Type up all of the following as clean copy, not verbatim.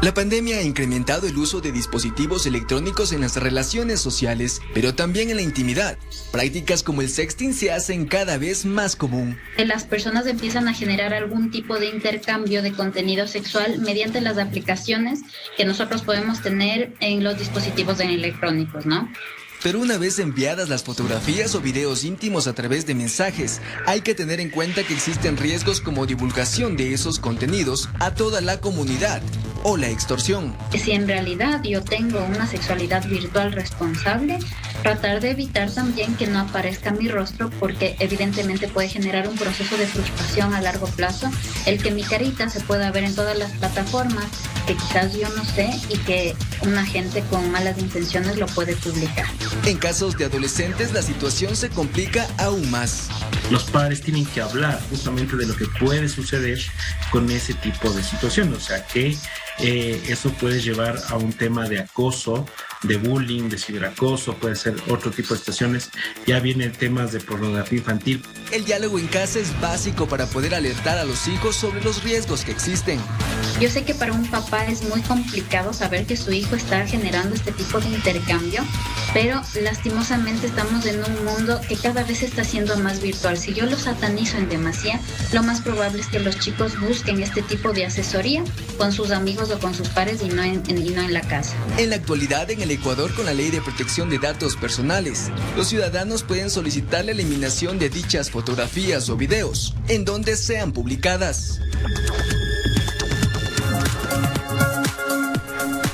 La pandemia ha incrementado el uso de dispositivos electrónicos en las relaciones sociales, pero también en la intimidad. Prácticas como el sexting se hacen cada vez más común. Las personas empiezan a generar algún tipo de intercambio de contenido sexual mediante las aplicaciones que nosotros podemos tener en los dispositivos electrónicos, ¿no? Pero una vez enviadas las fotografías o videos íntimos a través de mensajes, hay que tener en cuenta que existen riesgos como divulgación de esos contenidos a toda la comunidad o la extorsión. Si en realidad yo tengo una sexualidad virtual responsable, tratar de evitar también que no aparezca mi rostro, porque evidentemente puede generar un proceso de frustración a largo plazo, el que mi carita se pueda ver en todas las plataformas que quizás yo no sé y que una gente con malas intenciones lo puede publicar. En casos de adolescentes la situación se complica aún más. Los padres tienen que hablar justamente de lo que puede suceder con ese tipo de situación, o sea que eso puede llevar a un tema de acoso, de bullying, de ciberacoso, puede ser otro tipo de situaciones. Ya vienen temas de pornografía infantil. El diálogo en casa es básico para poder alertar a los hijos sobre los riesgos que existen. Yo sé que para un papá es muy complicado saber que su hijo está generando este tipo de intercambio, pero lastimosamente estamos en un mundo que cada vez está siendo más virtual. Si yo lo satanizo en demasía, lo más probable es que los chicos busquen este tipo de asesoría con sus amigos o con sus pares y no en la casa. En la actualidad, en el Ecuador, con la Ley de Protección de Datos Personales, los ciudadanos pueden solicitar la eliminación de dichas fotografías o videos en donde sean publicadas.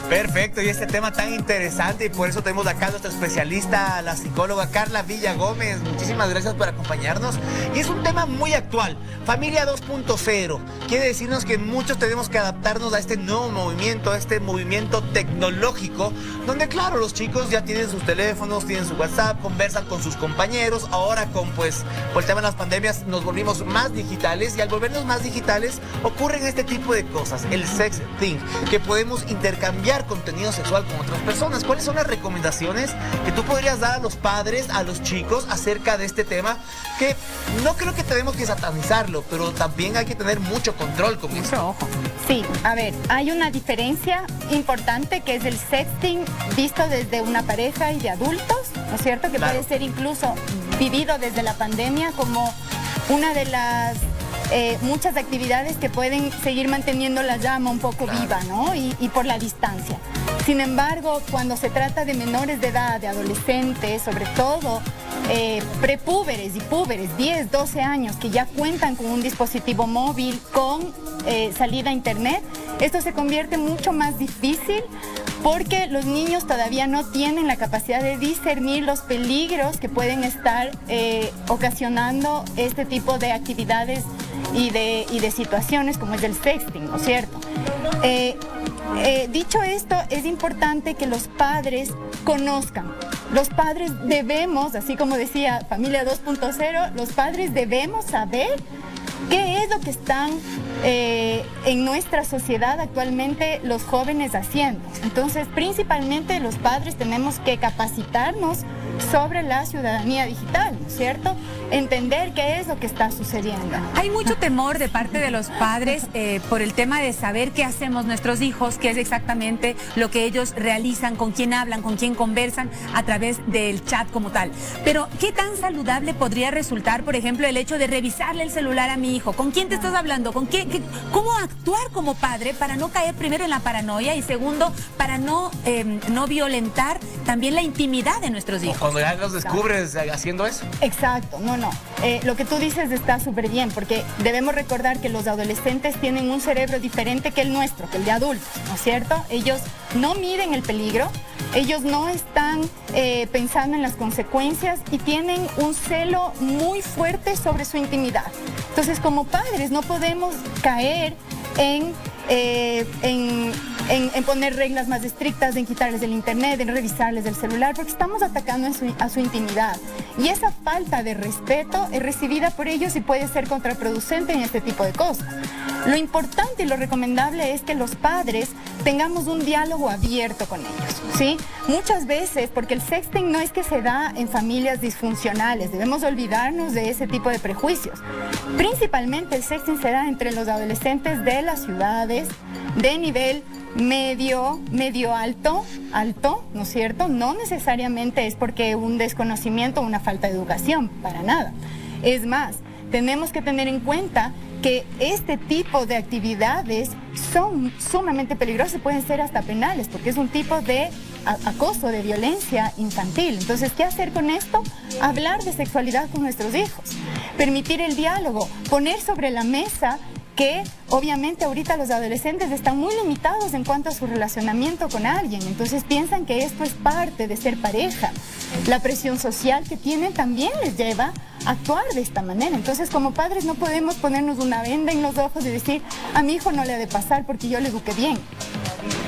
Perfecto, y este tema tan interesante, y por eso tenemos acá a nuestra especialista, la psicóloga Carla Villa Gómez. Muchísimas gracias por acompañarnos. Y es un tema muy actual, familia 2.0. Quiere decirnos que muchos tenemos que adaptarnos a este nuevo movimiento, a este movimiento tecnológico, donde claro, los chicos ya tienen sus teléfonos, tienen su WhatsApp, conversan con sus compañeros. Ahora por el tema de las pandemias nos volvimos más digitales, y al volvernos más digitales ocurren este tipo de cosas, el sexting, que podemos intercambiar contenido sexual con otras personas. ¿Cuáles son las recomendaciones que tú podrías dar a los padres, a los chicos, acerca de este tema? Que no creo que tenemos que satanizarlo, pero también hay que tener mucho control con eso. Mucho ojo. Sí, a ver, hay una diferencia importante que es el sexting visto desde una pareja y de adultos, ¿no es cierto? Que puede ser incluso vivido desde la pandemia como una de las muchas actividades que pueden seguir manteniendo la llama un poco viva, ¿no? Y por la distancia. Sin embargo, cuando se trata de menores de edad, de adolescentes, sobre todo prepúberes y púberes, 10, 12 años, que ya cuentan con un dispositivo móvil con salida a internet, esto se convierte mucho más difícil porque los niños todavía no tienen la capacidad de discernir los peligros que pueden estar ocasionando este tipo de actividades y de situaciones como es el sexting, ¿no es cierto? Dicho esto, es importante que los padres conozcan. Los padres debemos, así como decía Familia 2.0, los padres debemos saber qué es lo que están en nuestra sociedad actualmente los jóvenes haciendo. Entonces, principalmente los padres tenemos que capacitarnos sobre la ciudadanía digital, ¿no es cierto? Entender qué es lo que está sucediendo. Hay mucho temor de parte de los padres por el tema de saber qué hacemos nuestros hijos, qué es exactamente lo que ellos realizan, con quién hablan, con quién conversan a través del chat como tal. Pero, ¿qué tan saludable podría resultar, por ejemplo, el hecho de revisarle el celular a mi hijo? ¿Con quién te estás hablando? ¿Cómo actuar como padre para no caer primero en la paranoia y segundo, para no violentar también la intimidad de nuestros hijos? Cuando ya los descubres haciendo eso. Exacto, no. Lo que tú dices está súper bien, porque debemos recordar que los adolescentes tienen un cerebro diferente que el nuestro, que el de adultos, ¿no es cierto? Ellos no miden el peligro, ellos no están pensando en las consecuencias y tienen un celo muy fuerte sobre su intimidad. Entonces, como padres no podemos caer en poner reglas más estrictas, en quitarles el internet, en revisarles el celular, porque estamos atacando a su intimidad. Y esa falta de respeto es recibida por ellos y puede ser contraproducente en este tipo de cosas. Lo importante y lo recomendable es que los padres tengamos un diálogo abierto con ellos, ¿sí? Muchas veces, porque el sexting no es que se da en familias disfuncionales, debemos olvidarnos de ese tipo de prejuicios. Principalmente el sexting se da entre los adolescentes de las ciudades, de nivel medio alto, ¿no es cierto? No necesariamente es porque un desconocimiento o una falta de educación, para nada. Es más, tenemos que tener en cuenta que este tipo de actividades son sumamente peligrosas, pueden ser hasta penales, porque es un tipo de acoso, de violencia infantil. Entonces, ¿qué hacer con esto? Hablar de sexualidad con nuestros hijos, permitir el diálogo, poner sobre la mesa que obviamente ahorita los adolescentes están muy limitados en cuanto a su relacionamiento con alguien, entonces piensan que esto es parte de ser pareja. La presión social que tienen también les lleva a actuar de esta manera. Entonces, como padres no podemos ponernos una venda en los ojos y decir, a mi hijo no le ha de pasar porque yo le eduqué bien.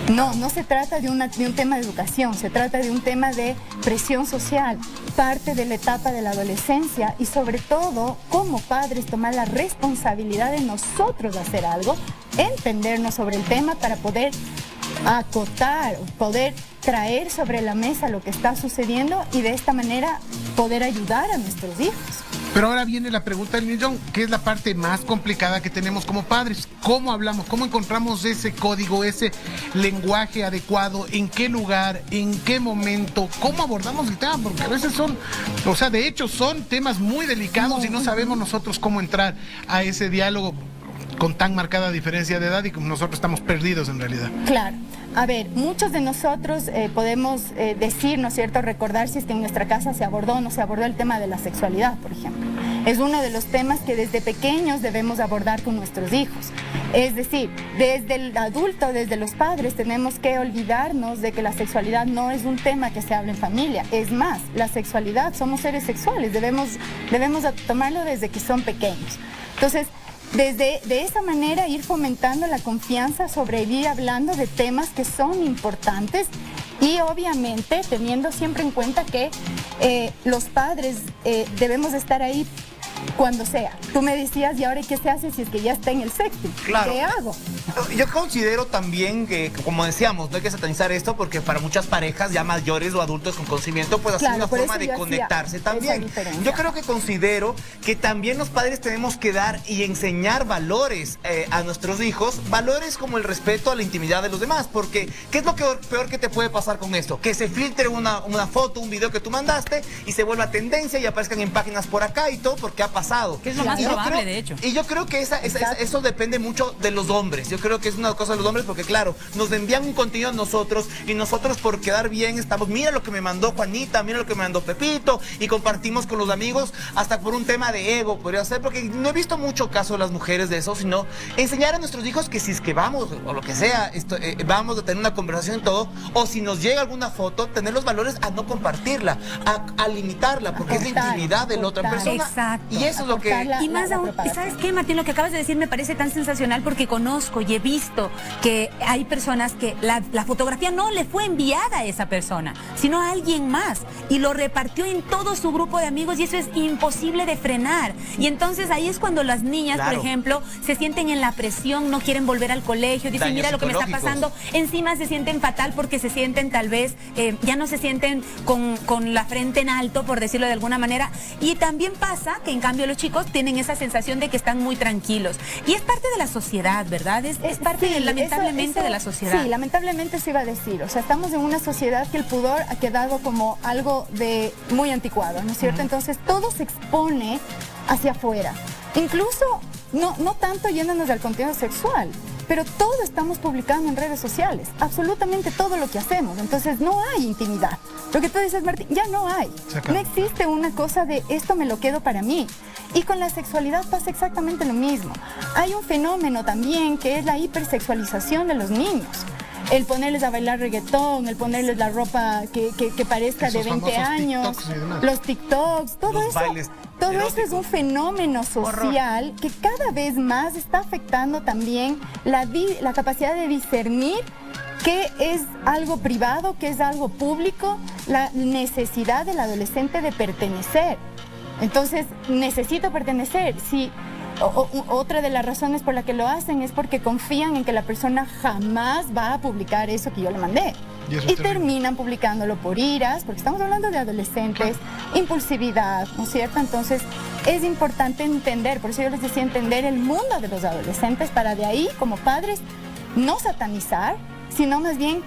No se trata de un tema de educación, se trata de un tema de presión social, parte de la etapa de la adolescencia y sobre todo, como padres, tomar la responsabilidad de nosotros hacer algo, entendernos sobre el tema para poder acotar, poder traer sobre la mesa lo que está sucediendo y de esta manera poder ayudar a nuestros hijos. Pero ahora viene la pregunta del millón, que es la parte más complicada que tenemos como padres. ¿Cómo hablamos? ¿Cómo encontramos ese código, ese lenguaje adecuado? ¿En qué lugar? ¿En qué momento? ¿Cómo abordamos el tema? Porque a veces de hecho son temas muy delicados y no sabemos nosotros cómo entrar a ese diálogo con tan marcada diferencia de edad y como nosotros estamos perdidos en realidad. Claro. A ver, muchos de nosotros podemos decir, ¿no es cierto?, recordar si es que en nuestra casa se abordó o no se abordó el tema de la sexualidad, por ejemplo. Es uno de los temas que desde pequeños debemos abordar con nuestros hijos. Es decir, desde el adulto, desde los padres, tenemos que olvidarnos de que la sexualidad no es un tema que se habla en familia. Es más, la sexualidad, somos seres sexuales, debemos tomarlo desde que son pequeños. Entonces, de esa manera ir fomentando la confianza sobre ir hablando de temas que son importantes y obviamente teniendo siempre en cuenta que los padres debemos estar ahí cuando sea. Tú me decías, ¿y ahora qué se hace si es que ya está en el sexting? Claro. ¿Qué hago? Yo considero también que, como decíamos, no hay que satanizar esto porque para muchas parejas ya mayores o adultos con conocimiento, pues Claro, así una por forma eso de yo conectarse hacía también. esa diferencia. Yo creo que considero que también los padres tenemos que dar y enseñar valores a nuestros hijos, valores como el respeto a la intimidad de los demás, porque ¿qué es lo peor que te puede pasar con esto? Que se filtre una foto, un video que tú mandaste y se vuelva tendencia y aparezcan en páginas por acá y todo porque ha pasado. Que es lo más probable, de hecho. Y yo creo que eso depende mucho de los hombres. Yo creo que es una cosa de los hombres porque, claro, nos envían un contenido a nosotros y nosotros por quedar bien estamos, mira lo que me mandó Juanita, mira lo que me mandó Pepito y compartimos con los amigos hasta por un tema de ego, podría ser, porque no he visto mucho caso de las mujeres de eso, sino enseñar a nuestros hijos que si es que vamos, o lo que sea, vamos a tener una conversación y todo, o si nos llega alguna foto, tener los valores a no compartirla, a limitarla, porque es la intimidad de la otra persona. Exacto. Y eso es lo que... Y más aún, ¿sabes qué, Martín? Lo que acabas de decir me parece tan sensacional porque conozco y he visto que hay personas que la fotografía no le fue enviada a esa persona, sino a alguien más y lo repartió en todo su grupo de amigos y eso es imposible de frenar. Y entonces ahí es cuando las niñas, Claro. por ejemplo, se sienten en la presión, no quieren volver al colegio, dicen, Daños mira lo que me está pasando. Encima se sienten fatal porque se sienten tal vez, ya no se sienten con la frente en alto, por decirlo de alguna manera. Y también pasa que en cambio los chicos tienen esa sensación de que están muy tranquilos. Y es parte de la sociedad, ¿verdad? Es parte, Sí, lamentablemente, eso- de la sociedad. Sí, lamentablemente se iba a decir. O sea, estamos en una sociedad que el pudor ha quedado como algo de muy anticuado, ¿no es cierto? Entonces todo se expone hacia afuera. Incluso, no tanto yéndonos al contenido sexual, pero todo estamos publicando en redes sociales, absolutamente todo lo que hacemos. Entonces no hay intimidad. Lo que tú dices, Martín, ya no hay. No existe una cosa de esto me lo quedo para mí. Y con la sexualidad pasa exactamente lo mismo. Hay un fenómeno también que es la hipersexualización de los niños. El ponerles a bailar reggaetón, el ponerles la ropa que parezca de Esos 20 famosos años, TikToks y demás. los TikToks, todo Los eso. bailes Todo eso eróticos. es un fenómeno social que cada vez más está afectando también la capacidad de discernir qué es algo privado, qué es algo público, la necesidad del adolescente de pertenecer. Entonces, necesito pertenecer. Si otra de las razones por la que lo hacen es porque confían en que la persona jamás va a publicar eso que yo le mandé. Y eso es terrible. Terminan publicándolo por iras, porque estamos hablando de adolescentes, impulsividad, ¿no es cierto? Entonces, es importante entender, por eso yo les decía, entender el mundo de los adolescentes para de ahí, como padres, no satanizar, sino más bien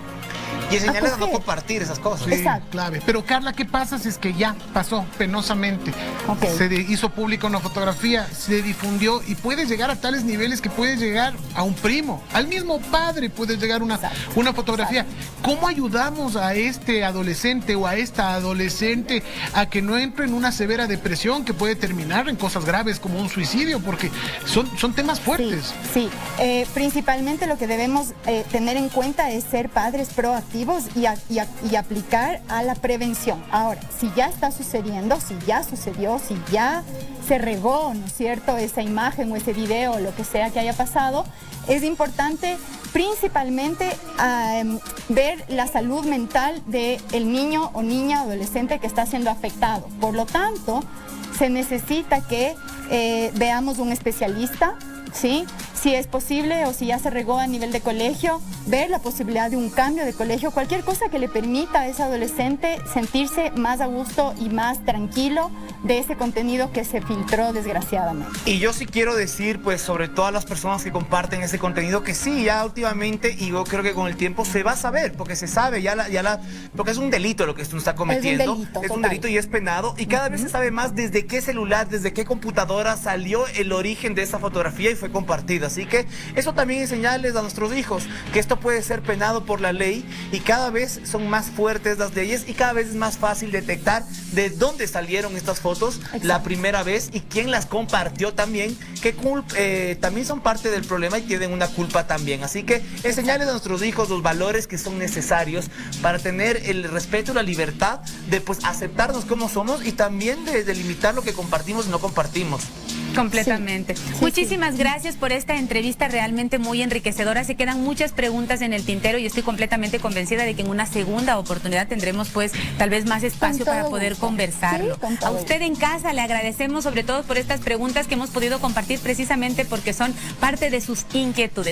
Y enseñarles a no acoger. compartir esas cosas. Sí, Exacto. clave. Pero Carla, ¿qué pasa si es que ya pasó penosamente? Ok. Hizo pública una fotografía, se difundió y puede llegar a tales niveles que puede llegar a un primo, al mismo padre puede llegar una fotografía. ¿Cómo ayudamos a este adolescente o a esta adolescente a que no entre en una severa depresión que puede terminar en cosas graves como un suicidio? Porque son temas fuertes. Sí, principalmente lo que debemos tener en cuenta es ser padres proactivos y aplicar a la prevención. Ahora, si ya está sucediendo, si ya sucedió, si ya se regó, ¿no es cierto?, esa imagen o ese video, lo que sea que haya pasado, es importante principalmente ver la salud mental del niño o niña, adolescente que está siendo afectado. Por lo tanto, se necesita que veamos un especialista, ¿sí? Si es posible o si ya se regó a nivel de colegio, ver la posibilidad de un cambio de colegio, cualquier cosa que le permita a ese adolescente sentirse más a gusto y más tranquilo de ese contenido que se filtró desgraciadamente. Y yo sí quiero decir, pues, sobre todas las personas que comparten ese contenido, que sí, ya últimamente, y yo creo que con el tiempo se va a saber, porque se sabe, porque es un delito lo que esto está cometiendo. Es un delito y es penado, y cada vez se sabe más desde qué celular, desde qué computadora salió el origen de esa fotografía y fue compartida. Así que eso también enseñarles a nuestros hijos que esto puede ser penado por la ley, y cada vez son más fuertes las leyes y cada vez es más fácil detectar de dónde salieron estas fotos. Exacto. La primera vez y quién las compartió también, que también son parte del problema y tienen una culpa también. Así que enseñarles a nuestros hijos los valores que son necesarios para tener el respeto y la libertad de, pues, aceptarnos como somos, y también de delimitar lo que compartimos y no compartimos. Completamente. Sí. Muchísimas gracias por esta entrevista realmente muy enriquecedora. Se quedan muchas preguntas en el tintero y estoy completamente convencida de que en una segunda oportunidad tendremos, pues, tal vez más espacio para poder conversarlo. Sí, a usted en casa le agradecemos sobre todo por estas preguntas que hemos podido compartir precisamente porque son parte de sus inquietudes.